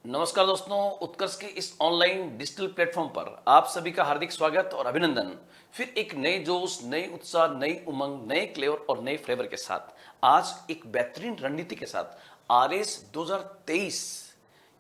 नमस्कार दोस्तों, उत्कर्ष के इस ऑनलाइन डिजिटल प्लेटफॉर्म पर आप सभी का हार्दिक स्वागत और अभिनंदन। फिर एक नए जोश, नई उत्साह, नई उमंग, नए फ्लेवर और नए फ्लेवर के साथ आज एक बेहतरीन रणनीति के साथ आरएस 2023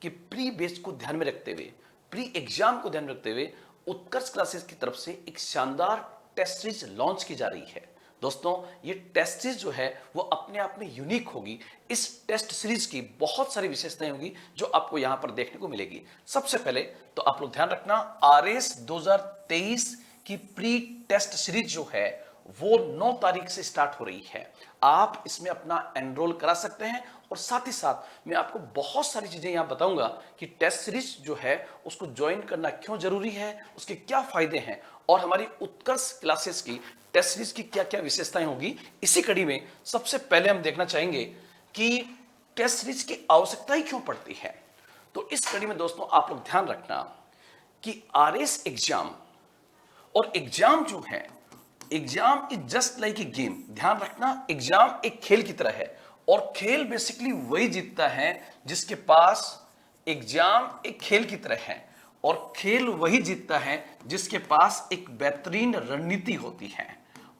की प्री बेस को ध्यान में रखते हुए, प्री एग्जाम को ध्यान में रखते हुए उत्कर्ष क्लासेस की तरफ से एक शानदार टेस्ट सीरीज लॉन्च की जा रही है। दोस्तों, ये टेस्ट सीरीज जो है वो अपने आप में यूनिक होगी। इस टेस्ट सीरीज की बहुत सारी विशेषताएं होंगी जो आपको यहां पर देखने को मिलेगी। सबसे पहले तो आप लोग ध्यान रखना, आरएस 2023 की प्री टेस्ट सीरीज जो है वो 9 तारीख से स्टार्ट हो रही है। आप इसमें अपना एनरोल करा सकते हैं और साथ ही साथ मैं आपको बहुत सारी चीजें यहां बताऊंगा कि टेस्ट सीरीज जो है उसको ज्वाइन करना क्यों जरूरी है, उसके क्या फायदे हैं और हमारी उत्कर्ष क्लासेस की टेस्ट सीरीज की क्या क्या विशेषताएं होगी। इसी कड़ी में सबसे पहले हम देखना चाहेंगे कि टेस्ट सीरीज की आवश्यकता ही क्यों पड़ती है। तो इस कड़ी में दोस्तों आप लोग ध्यान रखना कि आरएस एग्जाम और एग्जाम जो है, exam is just like a game. ध्यान रखना, एग्जाम एक खेल की तरह है और खेल बेसिकली वही जीतता है जिसके पास, एग्जाम एक खेल की तरह है और खेल वही जीतता है जिसके पास एक बेहतरीन रणनीति होती है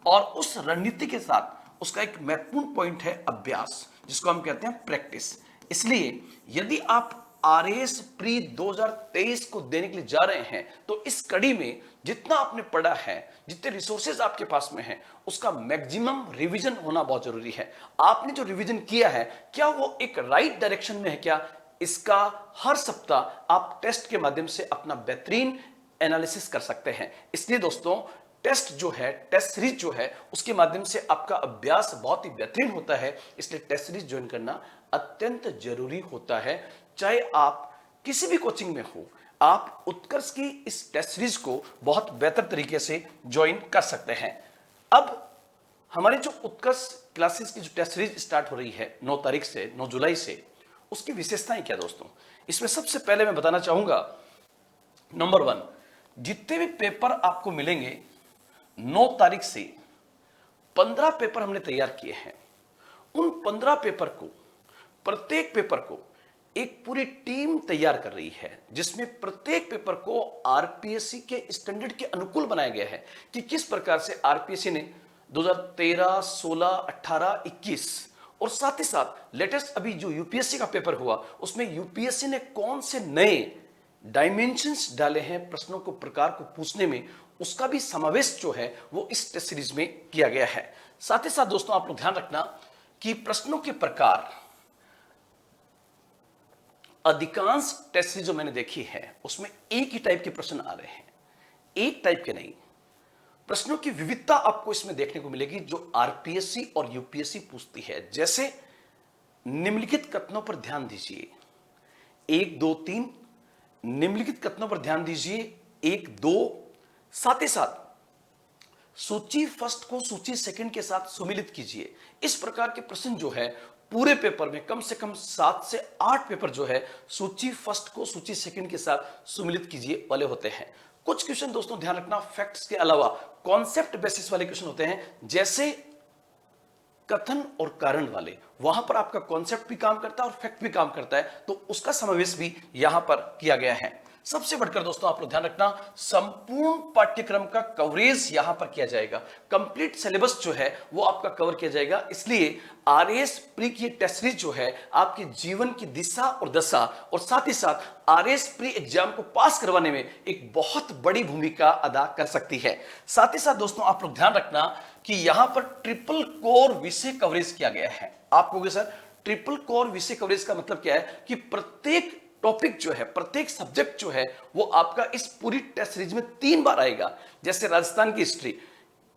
और उस रणनीति के साथ उसका एक महत्वपूर्ण पॉइंट है अभ्यास, जिसको हम कहते हैं प्रैक्टिस। इसलिए यदि आप आरएस प्री 2023 को देने के लिए जा रहे हैं तो इस कड़ी में जितना आपने पढ़ा है, जितने रिसोर्सेज आपके पास में हैं, उसका मैक्सिमम रिवीजन होना बहुत जरूरी है। आपने जो रिवीजन किया है क्या वो एक राइट डायरेक्शन में है क्या, इसका हर सप्ताह आप टेस्ट के माध्यम से अपना बेहतरीन एनालिसिस कर सकते हैं। इसलिए दोस्तों, टेस्ट जो है, टेस्ट सीरीज जो है, उसके माध्यम से आपका अभ्यास बहुत ही बेहतरीन होता है। इसलिए टेस्ट सीरीज ज्वाइन करना अत्यंत जरूरी होता है। चाहे आप किसी भी कोचिंग में हो, आप उत्कर्ष की इस टेस्ट सीरीज को बहुत बेहतर तरीके से ज्वाइन कर सकते हैं। अब हमारी जो उत्कर्ष क्लासेस की जो टेस्ट सीरीज स्टार्ट हो रही है 9 तारीख से, 9 जुलाई से, उसकी विशेषताएं क्या दोस्तों। इसमें सबसे पहले मैं बताना चाहूंगा, नंबर 1, जितने भी पेपर आपको मिलेंगे 9 तारीख से 15 पेपर हमने तैयार किए हैं। उन 15 पेपर को, प्रत्येक पेपर को एक पूरी टीम तैयार कर रही है, जिसमें प्रत्येक पेपर को आरपीएससी के स्टैंडर्ड के अनुकूल बनाया गया है कि किस प्रकार से आरपीएससी ने 2013, 16, 18, 21 और साथ ही साथ लेटेस्ट अभी जो यूपीएससी का पेपर हुआ उसमें यूपीएससी ने कौन से नए डायमेंशंस डाले हैं प्रश्नों को, प्रकार को पूछने में, उसका भी समावेश जो है वो इस टेस्ट सीरीज में किया गया है। साथ ही साथ दोस्तों आप लोग ध्यान रखना कि प्रश्नों के प्रकार, अधिकांश टेस्ट सीरीज जो मैंने देखी है उसमें एक ही टाइप के प्रश्न आ रहे हैं, एक टाइप के नहीं। प्रश्नों की विविधता आपको इसमें देखने को मिलेगी जो आरपीएससी और यूपीएससी पूछती है। जैसे निम्नलिखित कथनों पर ध्यान दीजिए, 1, 2, 3, निम्नलिखित कथनों पर ध्यान दीजिए, 1, 2, साथ ही साथ सूची फर्स्ट को सूची सेकंड के साथ सुमिलित कीजिए। इस प्रकार के प्रश्न जो है पूरे पेपर में कम से कम 7 से 8 पेपर जो है सूची फर्स्ट को सूची सेकंड के साथ सुमिलित कीजिए वाले होते हैं। कुछ क्वेश्चन दोस्तों ध्यान रखना, फैक्ट्स के अलावा कॉन्सेप्ट बेसिस वाले क्वेश्चन होते हैं, जैसे कथन और कारण वाले। वहां पर आपका कॉन्सेप्ट भी काम करता है और फैक्ट भी काम करता है, तो उसका समावेश भी यहां पर किया गया है। सबसे बढ़कर दोस्तों आप लोग ध्यान रखना, संपूर्ण पाठ्यक्रम का कवरेज यहां पर किया जाएगा। कंप्लीट सिलेबस जो है वो आपका कवर किया जाएगा। इसलिए आरएस प्री की टेस्ट सीरीज जो है आपके जीवन की दिशा और दशा और साथ ही साथ आरएस प्री एग्जाम को पास करवाने में एक बहुत बड़ी भूमिका अदा कर सकती है। साथ ही साथ दोस्तों आप लोग ध्यान रखना कि यहां पर ट्रिपल कोर विषय कवरेज किया गया है। आप कहोगे सर ट्रिपल कोर विषय कवरेज का मतलब क्या है, कि प्रत्येक टॉपिक जो है, प्रत्येक सब्जेक्ट जो है वो आपका इस पूरी टेस्ट सीरीज में 3 बार आएगा। जैसे राजस्थान की हिस्ट्री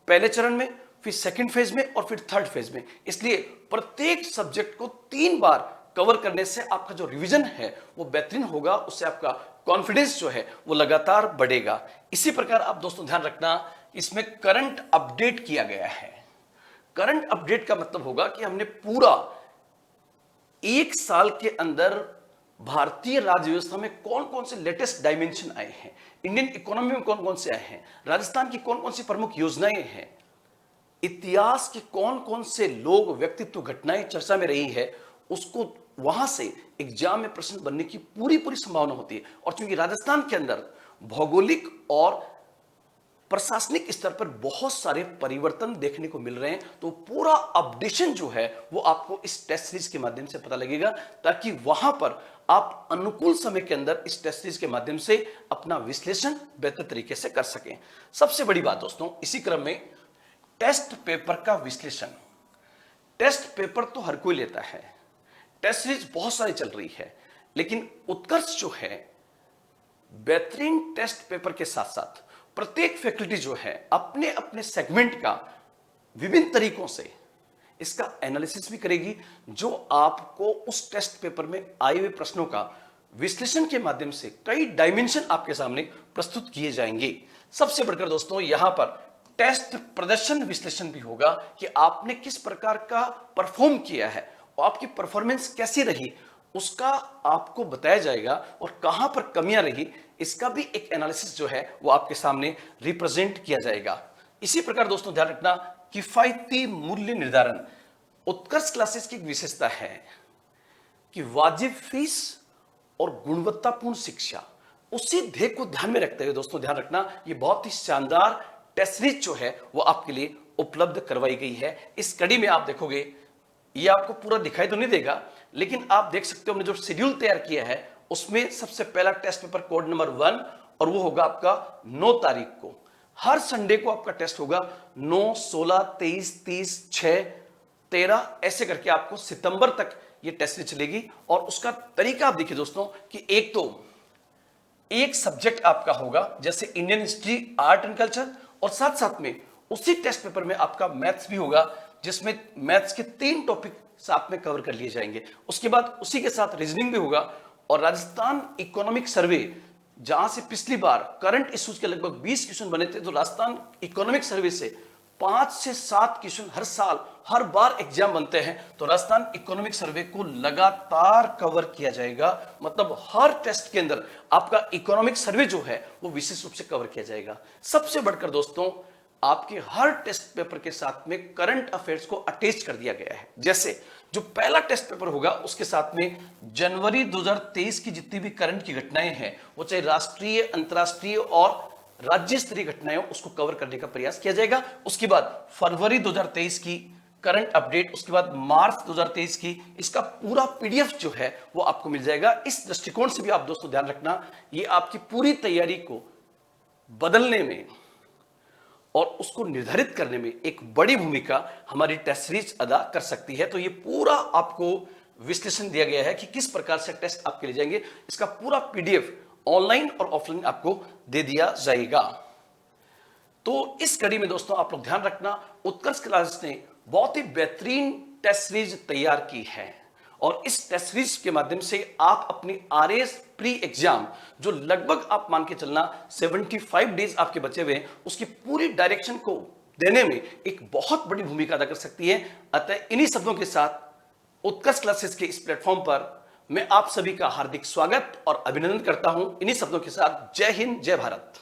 पहले चरण में, फिर सेकंड फेज में और फिर थर्ड फेज में। इसलिए प्रत्येक सब्जेक्ट को 3 बार कवर करने से आपका जो रिवीजन है वो बेहतरीन होगा, उससे आपका कॉन्फिडेंस जो है वो लगातार बढ़ेगा। इसी प्रकार आप दोस्तों ध्यान रखना, इसमें करंट अपडेट किया गया है। करंट अपडेट का मतलब होगा कि हमने पूरा 1 साल के अंदर भारतीय राज्य व्यवस्था में कौन कौन से लेटेस्ट डायमेंशन आए हैं, इंडियन इकोनॉमी में कौन कौन से आए हैं, राजस्थान की कौन कौन सी प्रमुख योजनाएं हैं, इतिहास के कौन कौन से लोग, व्यक्तित्व, घटनाएं चर्चा में रही है, उसको वहां से एग्जाम में प्रश्न बनने की पूरी पूरी संभावना होती है। और चूंकि राजस्थान के अंदर भौगोलिक और प्रशासनिक स्तर पर बहुत सारे परिवर्तन देखने को मिल रहे हैं, तो पूरा अपडेशन जो है वो आपको इस टेस्ट सीरीज के माध्यम से पता लगेगा, ताकि वहां पर आप अनुकूल समय के अंदर इस टेस्ट सीरीज के माध्यम से अपना विश्लेषण बेहतर तरीके से कर सकें। सबसे बड़ी बात दोस्तों, इसी क्रम में टेस्ट पेपर का विश्लेषण। टेस्ट पेपर तो हर कोई लेता है, टेस्ट सीरीज बहुत सारी चल रही है, लेकिन उत्कर्ष जो है बेहतरीन टेस्ट पेपर के साथ साथ प्रत्येक फैकल्टी जो है अपने अपने सेगमेंट का विभिन्न तरीकों से इसका एनालिसिस भी करेगी, जो आपको उस टेस्ट पेपर में आए हुए प्रश्नों का विश्लेषण के माध्यम से कई डायमेंशन आपके सामने प्रस्तुत किए जाएंगे। सबसे बढ़कर दोस्तों यहां पर टेस्ट प्रदर्शन विश्लेषण भी होगा कि आपने किस प्रकार का परफॉर्म किया है और आपकी परफॉर्मेंस कैसी रही, उसका आपको बताया जाएगा, और कहां पर कमियां रही इसका भी एक एनालिसिस जो है वो आपके सामने रिप्रेजेंट किया जाएगा। इसी प्रकार दोस्तों ध्यान रखना, किफायती मूल्य निर्धारण उत्कर्ष क्लासेस की एक विशेषता है कि वाजिब फीस और गुणवत्तापूर्ण शिक्षा, उसी ध्येय को ध्यान में रखते हुए दोस्तों ध्यान रखना, ये बहुत ही शानदार टेस्ट सीरीज जो है वो आपके लिए उपलब्ध करवाई गई है। इस कड़ी में आप देखोगे, ये आपको पूरा दिखाई तो नहीं देगा, लेकिन आप देख सकते हो हमने जो शेड्यूल तैयार किया है उसमें सबसे पहला टेस्ट पेपर कोड नंबर 1, और वो होगा आपका 9 तारीख को। हर संडे को आपका टेस्ट होगा 9, 16, 23, 30, 6, 13 ऐसे करके आपको सितंबर तक ये टेस्ट सीरीज चलेगी। और उसका तरीका आप देखिए दोस्तों कि एक तो एक सब्जेक्ट आपका होगा जैसे Indian history, art and culture, और साथ साथ में उसी टेस्ट पेपर में आपका मैथ्स भी होगा, जिसमें मैथ्स के 3 टॉपिक साथ में कवर कर लिए जाएंगे। उसके बाद उसी के साथ रीजनिंग भी होगा, और राजस्थान इकोनॉमिक सर्वे, जहां से पिछली बार करंट इश्यूज के लगभग 20 क्वेश्चन बने थे, तो राजस्थान इकोनॉमिक सर्वे से 5 से 7 क्वेश्चन हर साल हर बार एग्जाम बनते हैं, तो राजस्थान इकोनॉमिक सर्वे को लगातार कवर किया जाएगा। मतलब हर टेस्ट के अंदर आपका इकोनॉमिक सर्वे जो है वो विशेष रूप से कवर किया जाएगा। सबसे बढ़कर दोस्तों आपके हर टेस्ट पेपर के साथ में करंट अफेयर्स को अटैच कर दिया गया है। जैसे जो पहला टेस्ट पेपर होगा उसके साथ में जनवरी 2023 की जितनी भी करंट की घटनाएं हैं, वो चाहे राष्ट्रीय, अंतर्राष्ट्रीय और राज्य स्तरीय घटनाएं, उसको कवर करने का प्रयास किया जाएगा। उसके बाद फरवरी 2023 की करंट अपडेट, उसके बाद मार्च 2023 की, इसका पूरा पीडीएफ जो है वो आपको मिल जाएगा। इस दृष्टिकोण से भी आप दोस्तों ध्यान रखना, ये आपकी पूरी तैयारी को बदलने में और उसको निर्धारित करने में एक बड़ी भूमिका हमारी टेस्ट सीरीज अदा कर सकती है। तो ये पूरा आपको विश्लेषण दिया गया है कि किस प्रकार से टेस्ट आपके लिए जाएंगे, इसका पूरा पीडीएफ ऑनलाइन और ऑफलाइन आपको दे दिया जाएगा। तो इस कड़ी में दोस्तों आप लोग ध्यान रखना, उत्कर्ष क्लासेस ने बहुत ही बेहतरीन टेस्ट सीरीज तैयार की है, और इस टेस्ट सीरीज के माध्यम से आप अपनी आरएएस प्री एग्जाम, जो लगभग आप मान के चलना 75 डेज आपके बचे हुए हैं, उसकी पूरी डायरेक्शन को देने में एक बहुत बड़ी भूमिका अदा कर सकती है। अतः इन्हीं शब्दों के साथ उत्कर्ष क्लासेस के इस प्लेटफॉर्म पर मैं आप सभी का हार्दिक स्वागत और अभिनंदन करता हूं। इन्हीं शब्दों के साथ जय हिंद, जय भारत।